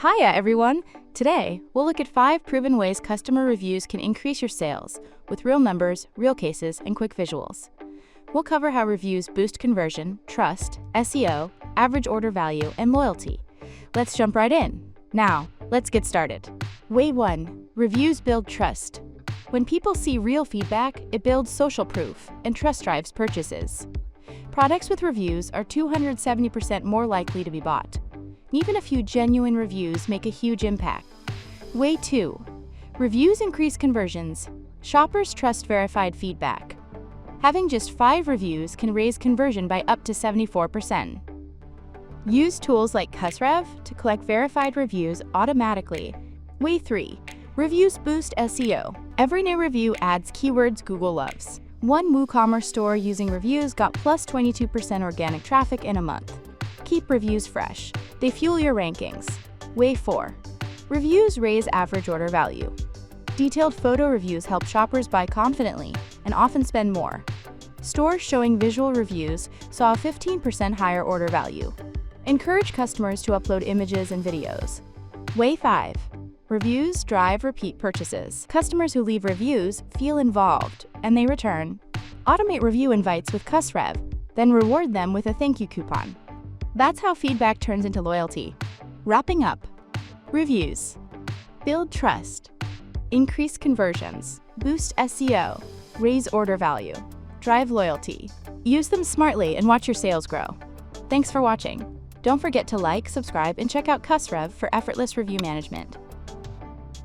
Hiya everyone! Today, we'll look at 5 proven ways customer reviews can increase your sales with real numbers, real cases, and quick visuals. We'll cover how reviews boost conversion, trust, SEO, average order value, and loyalty. Let's jump right in. Now, let's get started. Way 1. Reviews build trust. When people see real feedback, it builds social proof, and trust drives purchases. Products with reviews are 270% more likely to be bought. Even a few genuine reviews make a huge impact. Way 2. Reviews increase conversions. Shoppers trust verified feedback. Having just 5 reviews can raise conversion by up to 74%. Use tools like CusRev to collect verified reviews automatically. Way 3. Reviews boost SEO. Every new review adds keywords Google loves. One WooCommerce store using reviews got plus 22% organic traffic in a month. Keep reviews fresh. They fuel your rankings. Way 4. Reviews raise average order value. Detailed photo reviews help shoppers buy confidently and often spend more. Stores showing visual reviews saw a 15% higher order value. Encourage customers to upload images and videos. Way 5. Reviews drive repeat purchases. Customers who leave reviews feel involved, and they return. Automate review invites with CusRev, then reward them with a thank you coupon. That's how feedback turns into loyalty. Wrapping up. Reviews. Build trust. Increase conversions. Boost SEO. Raise order value. Drive loyalty. Use them smartly and watch your sales grow. Thanks for watching. Don't forget to like, subscribe, and check out CusRev for effortless review management.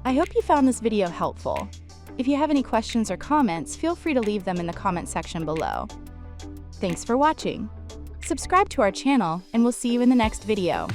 I hope you found this video helpful. If you have any questions or comments, feel free to leave them in the comment section below. Thanks for watching. Subscribe to our channel, and we'll see you in the next video.